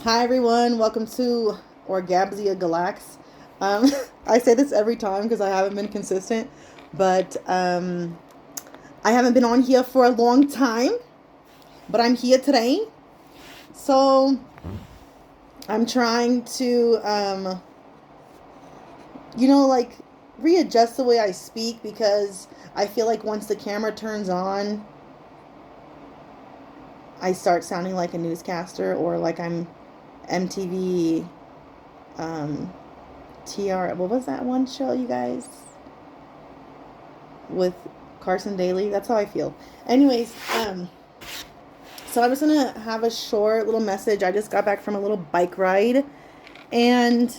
Hi everyone, welcome to Orgabzia Galax. Um, I say this every time because I haven't been consistent, but I haven't been on here for a long time, but I'm here today. So I'm trying to, like readjust the way I speak because I feel like once the camera turns on, I start sounding like a newscaster or like I'm MTV um, TR. What was that one show, you guys? With Carson Daly. That's how I feel. Anyways, so I'm just gonna have a short little message. I just got back from a little bike ride, and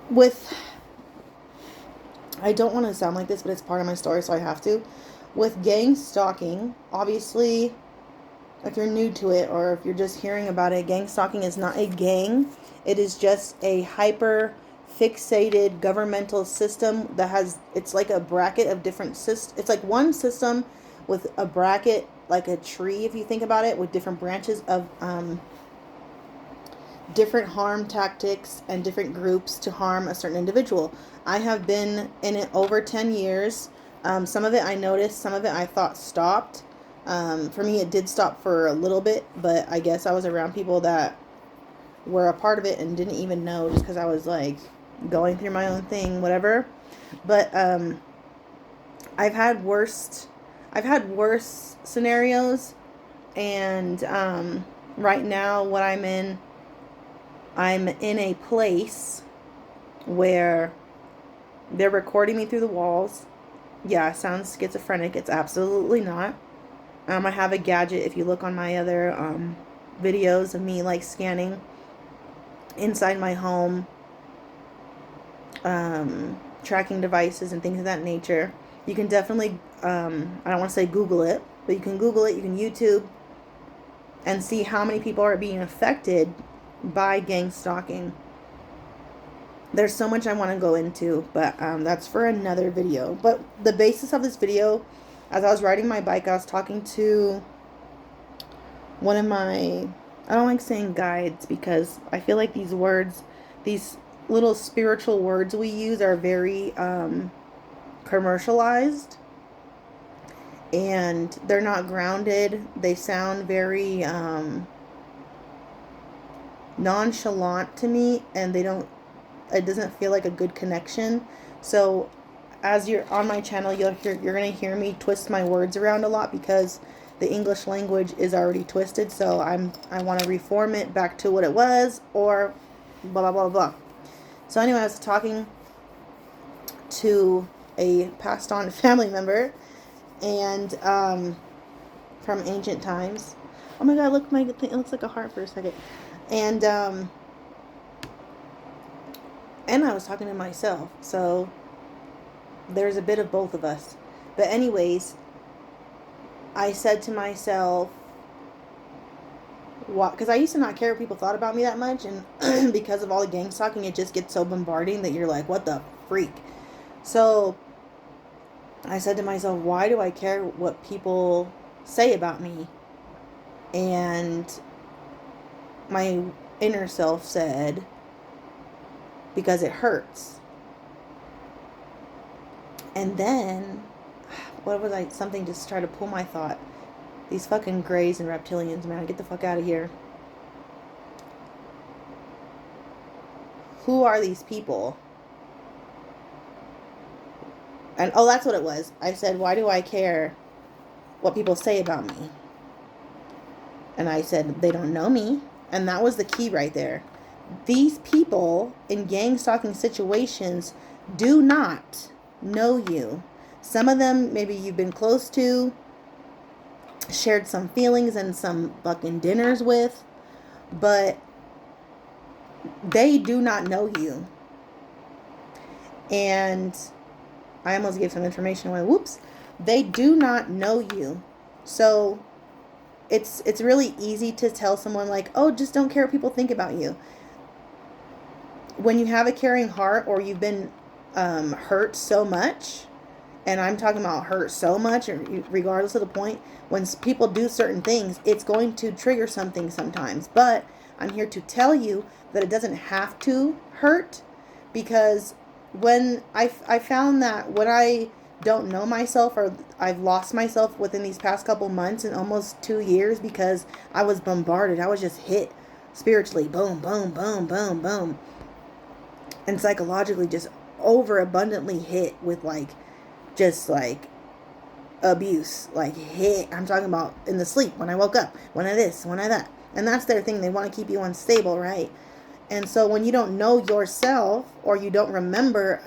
with I don't want to sound like this, but it's part of my story, so I have to. With gang stalking, obviously, if you're new to it or if you're just hearing about it, gang stalking is not a gang. It is just a hyper fixated governmental system that has, it's like a bracket of different systems. It's like one system with a bracket, like a tree, if you think about it, with different branches of different harm tactics and different groups to harm a certain individual. I have been in it over 10 years. Some of it I noticed, some of it I thought stopped. For me, it did stop for a little bit, but I guess I was around people that were a part of it and didn't even know just because I was like going through my own thing, whatever. But I've had worse, I've had worse scenarios, and right now, what I'm in a place where they're recording me through the walls. Yeah, it sounds schizophrenic. It's absolutely not. I have a gadget. If you look on my other videos of me like scanning inside my home, tracking devices and things of that nature, you can definitely, I don't want to say Google it, but you can Google it, you can YouTube, and see how many people are being affected by gang stalking. There's so much I want to go into, but that's for another video. But the basis of this video, as I was riding my bike, I was talking to one of my, I don't like saying guides because I feel like these words, these little spiritual words we use are very commercialized, and they're not grounded. They sound very nonchalant to me, and they don't, it doesn't feel like a good connection. So as you're on my channel, you're going to hear me twist my words around a lot because the English language is already twisted. So I want to reform it back to what it was, or blah blah blah blah. So anyway, I was talking to a passed on family member, and from ancient times. Oh my god, look, my thing, it looks like a heart for a second. And I was talking to myself. So there's a bit of both of us. But anyways, I said to myself, what? Because I used to not care what people thought about me that much, and because of all the gang stalking, it just gets so bombarding that you're like, what the freak? So I said to myself, why do I care what people say about me? And my inner self said, because it hurts. And then, what was I? Something just tried to pull my thought. These fucking greys and reptilians, man, get the fuck out of here. Who are these people? And oh, that's what it was. I said, why do I care what people say about me? And I said, they don't know me. And that was the key right there. These people in gang stalking situations do not know you. Some of them maybe you've been close to, shared some feelings and some fucking dinners with, but they do not know you. And I almost gave some information away. Whoops. They do not know you. So it's really easy to tell someone like, oh, just don't care what people think about you. When you have a caring heart, or you've been hurt so much, and I'm talking about hurt so much, regardless of the point, when people do certain things, it's going to trigger something sometimes. But I'm here to tell you that it doesn't have to hurt, because when I found that when I don't know myself, or I've lost myself within these past couple months and almost 2 years, because I was bombarded. I was just hit spiritually. Boom, boom, boom, boom, boom. And psychologically just overabundantly hit with just abuse. Hit. I'm talking about in the sleep, when I woke up, when I this, when I that. And that's their thing. They want to keep you unstable, right? And so when you don't know yourself, or you don't remember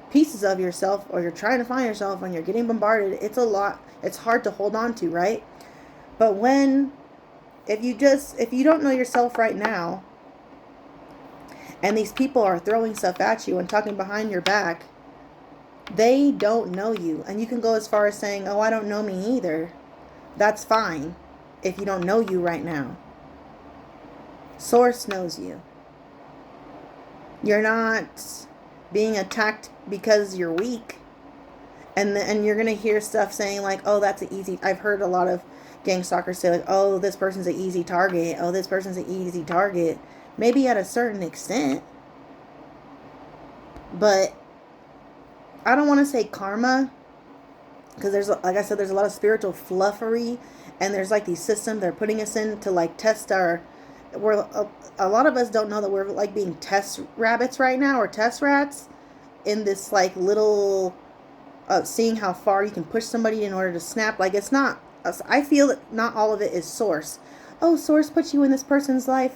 pieces of yourself, or you're trying to find yourself when you're getting bombarded, it's a lot. It's hard to hold on to, right? But if you don't know yourself right now, and these people are throwing stuff at you and talking behind your back, they don't know you. And you can go as far as saying, oh, I don't know me either. That's fine if you don't know you right now. Source knows you. You're not being attacked because you're weak. And you're going to hear stuff saying oh, that's an easy... I've heard a lot of gang stalkers say oh, this person's an easy target. Oh, this person's an easy target. Maybe at a certain extent. But I don't want to say karma, because there's, like I said, there's a lot of spiritual fluffery, and there's these systems they're putting us in to test our... a lot of us don't know that we're being test rabbits right now, or test rats, in this little seeing how far you can push somebody in order to snap. It's not... I feel that not all of it is source. Oh, source puts you in this person's life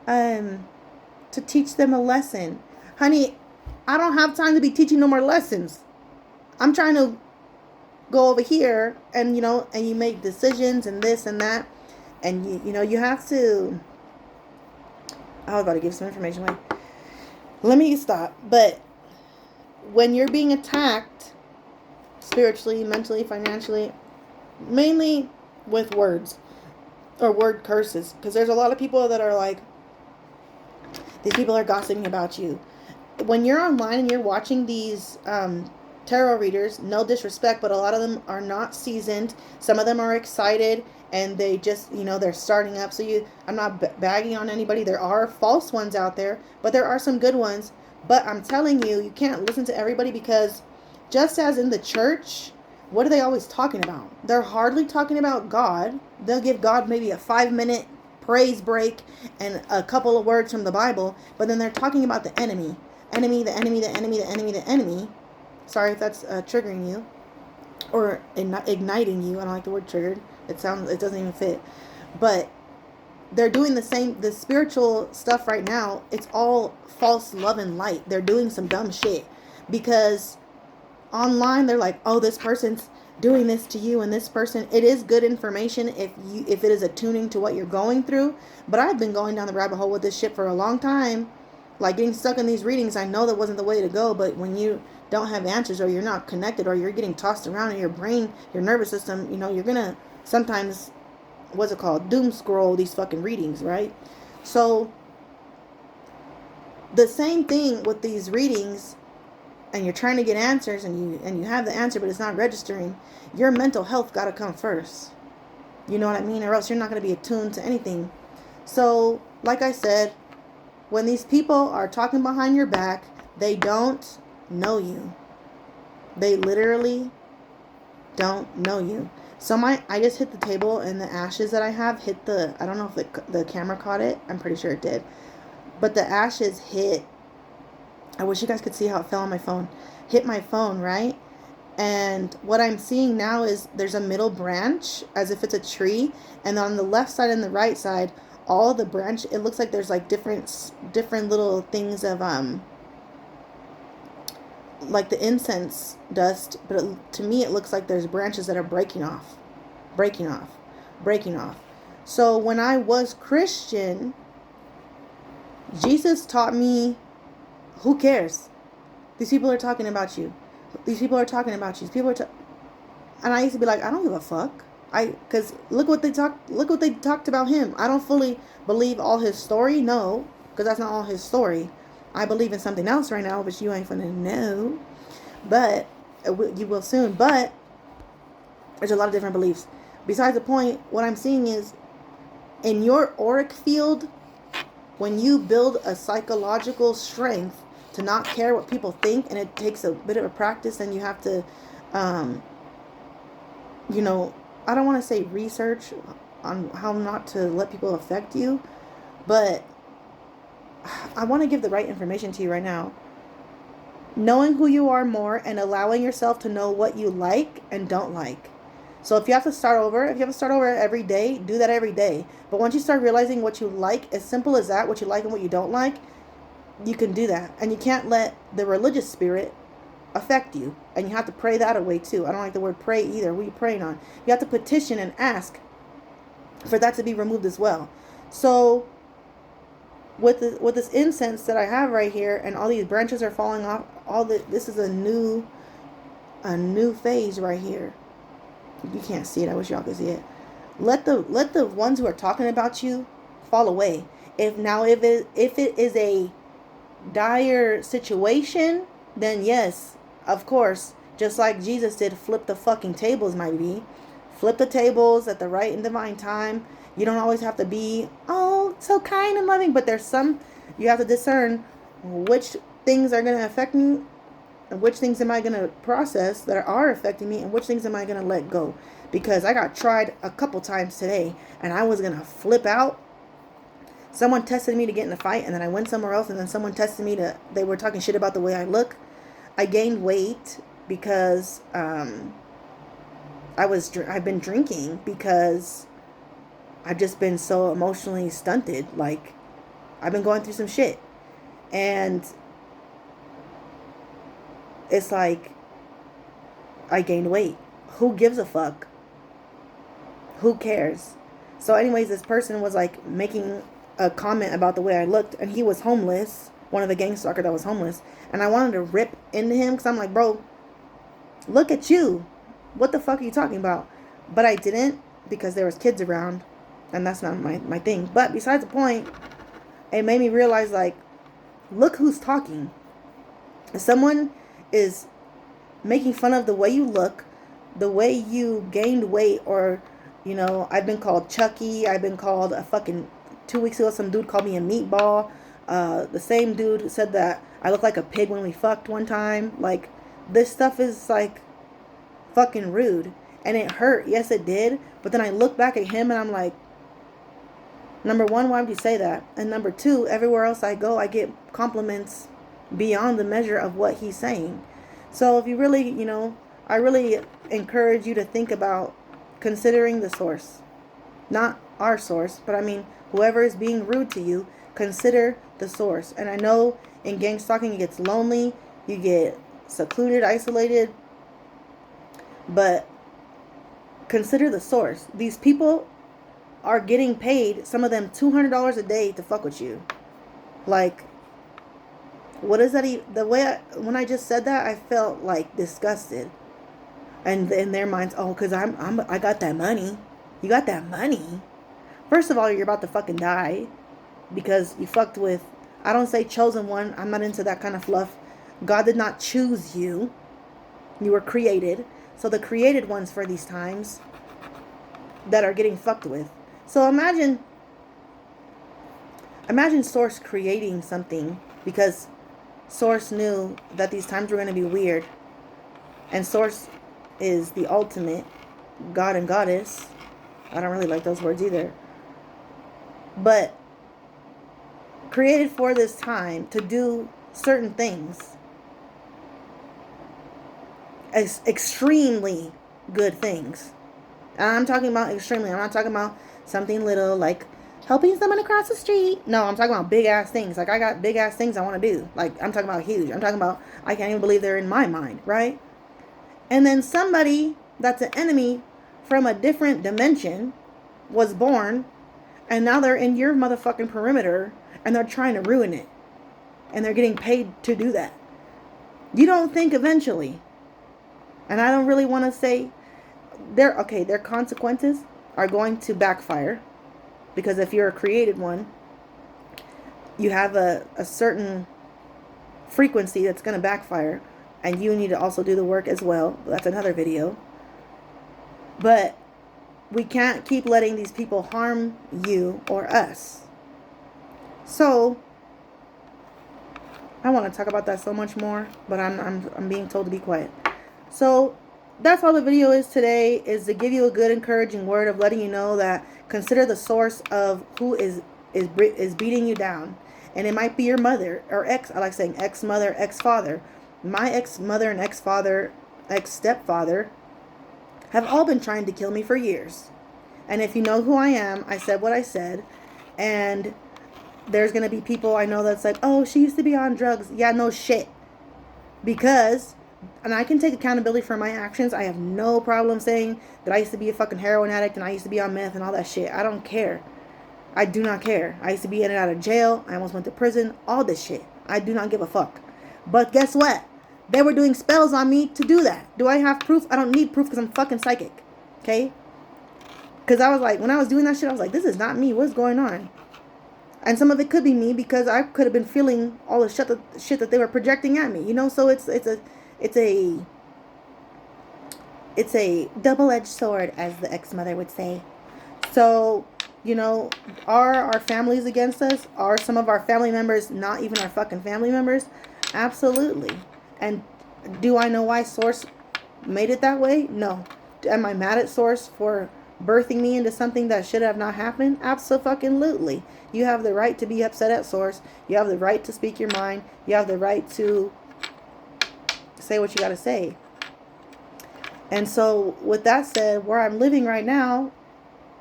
to teach them a lesson. Honey, I don't have time to be teaching no more lessons. I'm trying to go over here, and and you make decisions and this and that, and you have to... I was about to give some information away. Let me stop. But when you're being attacked spiritually, mentally, financially, mainly with words or word curses, because there's a lot of people that are these people are gossiping about you. When you're online and you're watching these tarot readers, no disrespect, but a lot of them are not seasoned. Some of them are excited, and they just, they're starting up. So I'm not bagging on anybody. There are false ones out there, but there are some good ones. But I'm telling you, you can't listen to everybody, because just as in the church, what are they always talking about? They're hardly talking about God. They'll give God maybe a 5-minute praise break and a couple of words from the Bible, but then they're talking about the enemy. Enemy, the enemy, the enemy, the enemy, the enemy. Sorry if that's triggering you or igniting you. I don't like the word triggered. It doesn't even fit. But they're doing the spiritual stuff right now. It's all false love and light. They're doing some dumb shit, because online they're oh, this person's doing this to you, and this person... It is good information if it is attuning to what you're going through. But I've been going down the rabbit hole with this shit for a long time. Getting stuck in these readings, I know that wasn't the way to go, but when you don't have answers, or you're not connected, or you're getting tossed around in your brain, your nervous system, you're gonna sometimes, what's it called, doom scroll these fucking readings, right? So the same thing with these readings, and you're trying to get answers, and you have the answer, but it's not registering. Your mental health got to come first. You know what I mean? Or else you're not going to be attuned to anything. So, like I said, when these people are talking behind your back, they don't know you. They literally don't know you. So I just hit the table, and the ashes that I have hit I don't know if the camera caught it. I'm pretty sure it did. But the ashes hit... I wish you guys could see how it fell on my phone. Hit my phone, right? And what I'm seeing now is there's a middle branch, as if it's a tree. And on the left side and the right side, all the branch, it looks like there's different little things of the incense dust, but to me it looks like there's branches that are breaking off. So when I was Christian, Jesus taught me, who cares? These people are talking about you. These people are talking about you. And I used to be I don't give a fuck. Because look what they talked about him. I don't fully believe all his story. No, because that's not all his story. I believe in something else right now, but you ain't finna know. But You will soon. But there's a lot of different beliefs. Besides the point, what I'm seeing is in your auric field, when you build a psychological strength to not care what people think, and it takes a bit of a practice, and you have to, um, you know, I don't want to say research on how not to let people affect you, but I want to give the right information to you right now. Knowing who you are more and allowing yourself to know what you like and don't like. So if you have to start over, every day, do that every day. But once you start realizing what you like, as simple as that, what you like and what you don't like, you can do that. And you can't let the religious spirit affect you. And you have to pray that away too. I don't like the word pray either. What are you praying on? You have to petition and ask for that to be removed as well. So with this incense that I have right here, and all these branches are falling off, this is a new phase right here. You can't see it. I wish y'all could see it. Let the ones who are talking about you fall away. If it is a dire situation, then yes, of course, just like Jesus did, flip the fucking tables, might be. Flip the tables at the right and divine time. You don't always have to be, oh, so kind and loving, but there's some, you have to discern which things are going to affect me and which things am I going to process that are affecting me, and which things am I going to let go. Because I got tried a couple times today, and I was going to flip out. Someone tested me to get in a fight, and then I went somewhere else, and then someone tested me they were talking shit about the way I look. I gained weight because I've been drinking because I've just been so emotionally stunted. Like, I've been going through some shit. And it's like, I gained weight. Who gives a fuck? Who cares? So anyways, this person was like making a comment about the way I looked, and he was homeless. One of the Gangstalked that was homeless. And I wanted to rip into him because I'm like, bro, look at you. What the fuck are you talking about? But I didn't, because there was kids around, and that's not my thing. But besides the point, it made me realize, like, look who's talking. If someone is making fun of the way you look, the way you gained weight, or, you know, I've been called Chucky, I've been called a fucking, 2 weeks ago, some dude called me a meatball. The same dude said that I look like a pig when we fucked one time. Like, this stuff is, like, fucking rude. And it hurt. Yes, it did. But then I look back at him and I'm like, number one, why would you say that? And number two, everywhere else I go, I get compliments beyond the measure of what he's saying. So if you really, you know, I really encourage you to think about considering the source. Not our source, but I mean, whoever is being rude to you, consider the source. And I know in gang stalking it gets lonely, you get secluded, isolated, but consider the source. These people are getting paid, some of them $200 a day to fuck with you. Like, what is that? When I just said that, I felt like disgusted. And in their minds, oh, because I got that money. You got that money. First of all, you're about to fucking die because you fucked with, I don't say chosen one. I'm not into that kind of fluff. God did not choose you. You were created. So the created ones for these times that are getting fucked with. So imagine Source creating something because Source knew that these times were going to be weird. And Source is the ultimate God and Goddess. I don't really like those words either. But created for this time to do certain things. Extremely good things. And I'm talking about extremely. I'm not talking about something little like helping someone across the street. No, I'm talking about big ass things. Like, I got big ass things I want to do. Like, I'm talking about huge. I'm talking about, I can't even believe they're in my mind, right? And then somebody that's an enemy from a different dimension was born, and now they're in your motherfucking perimeter, and they're trying to ruin it. And they're getting paid to do that. You don't think eventually, and I don't really want to say, their consequences are going to backfire. Because if you're a created one, you have a certain frequency that's going to backfire. And you need to also do the work as well. That's another video. But we can't keep letting these people harm you or us. So I want to talk about that so much more, but I'm being told to be quiet. So that's all the video is today, is to give you a good encouraging word of letting you know that consider the source of who is beating you down. And it might be your mother or I like saying ex-mother, ex-father. My ex-mother and ex-father, ex-stepfather have all been trying to kill me for years. And if you know who I am, I said what I said. And there's going to be people I know that's like, oh, she used to be on drugs. Yeah, no shit. Because, and I can take accountability for my actions. I have no problem saying that I used to be a fucking heroin addict and I used to be on meth and all that shit. I don't care. I do not care. I used to be in and out of jail. I almost went to prison. All this shit. I do not give a fuck. But guess what? They were doing spells on me to do that. Do I have proof? I don't need proof because I'm fucking psychic. Okay? Because I was like, when I was doing that shit, I was like, this is not me. What's going on? And some of it could be me because I could have been feeling all the shit that they were projecting at me. You know, so it's a double-edged sword, as the ex-mother would say. So, you know, are our families against us? Are some of our family members not even our fucking family members? Absolutely. And do I know why Source made it that way? No. Am I mad at Source for birthing me into something that should have not happened? Absolutely. You have the right to be upset at Source. You have the right to speak your mind. You have the right to say what you got to say. And so with that said, where I'm living right now,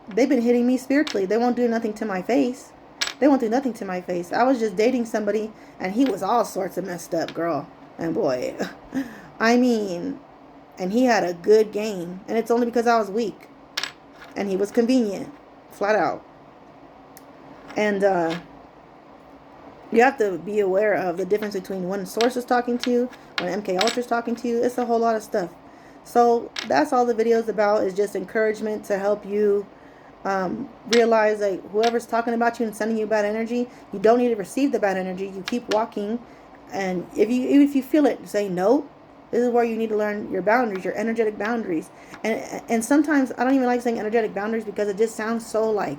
they've been hitting me spiritually. They won't do nothing to my face. They won't do nothing to my face. I was just dating somebody and he was all sorts of messed up, girl. And boy, I mean, and he had a good game. And it's only because I was weak. And he was convenient. Flat out. And you have to be aware of the difference between when Source is talking to you, when MK Ultra is talking to you. It's a whole lot of stuff. So that's all the video is about, is just encouragement to help you realize that whoever's talking about you and sending you bad energy, you don't need to receive the bad energy. You keep walking. And if you feel it, say no. This is where you need to learn your boundaries, your energetic boundaries. And sometimes I don't even like saying energetic boundaries because it just sounds so like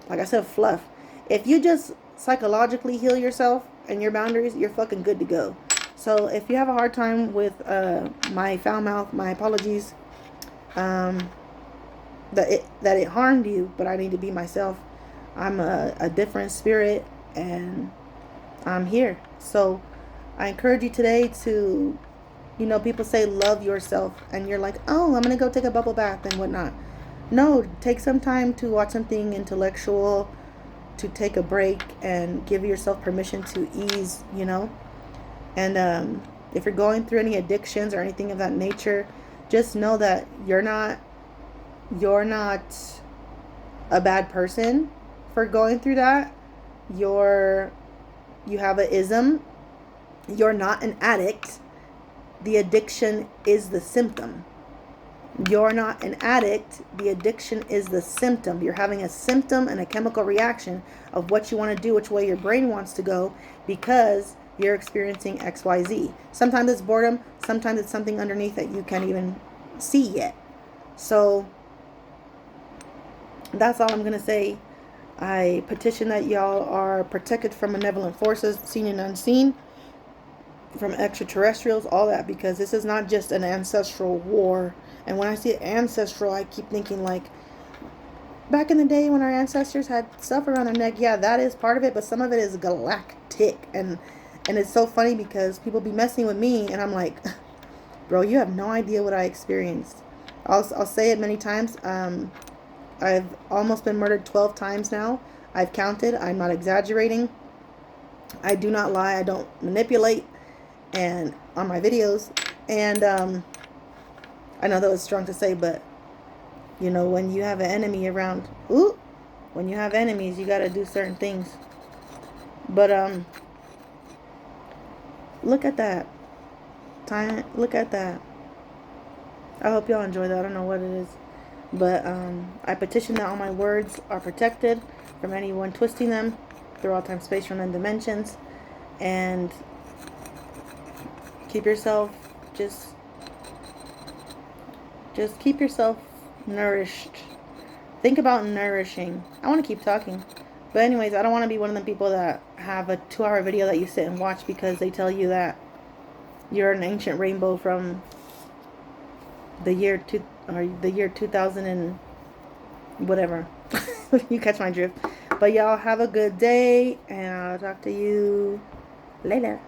I said, fluff. If you just psychologically heal yourself and your boundaries, you're fucking good to go. So if you have a hard time with my foul mouth, my apologies. That it harmed you, but I need to be myself. I'm a different spirit and I'm here. So I encourage you today to, you know, people say love yourself and you're like, oh, I'm going to go take a bubble bath and whatnot. No, take some time to watch something intellectual, to take a break and give yourself permission to ease, you know. And if you're going through any addictions or anything of that nature, just know that you're not a bad person for going through that. You have an ism. You're not an addict. The addiction is the symptom. You're not an addict. The addiction is the symptom. You're having a symptom and a chemical reaction of what you want to do, which way your brain wants to go, because you're experiencing XYZ. Sometimes it's boredom. Sometimes it's something underneath that you can't even see yet. So that's all I'm going to say. I petition that y'all are protected from malevolent forces, seen and unseen, from extraterrestrials, all that, because this is not just an ancestral war. And when I see ancestral, I keep thinking like back in the day when our ancestors had stuff around their neck. Yeah, that is part of it, but some of it is galactic. And it's so funny because people be messing with me and I'm like, bro, you have no idea what I experienced. I'll say it many times. I've almost been murdered 12 times now. I've counted. I'm not exaggerating. I do not lie. I don't manipulate and on my videos. And I know that was strong to say, but you know, when you have an enemy around, when you have enemies, you got to do certain things. But look at that. Look at that. I hope y'all enjoy that. I don't know what it is. But I petition that all my words are protected from anyone twisting them through all time, space, from end dimensions. And keep yourself, just keep yourself nourished. Think about nourishing. I want to keep talking. But anyways, I don't want to be one of the people that have a 2-hour video that you sit and watch because they tell you that you're an ancient rainbow from the year 2000 and whatever. You catch my drift. But y'all have a good day, and I'll talk to you later.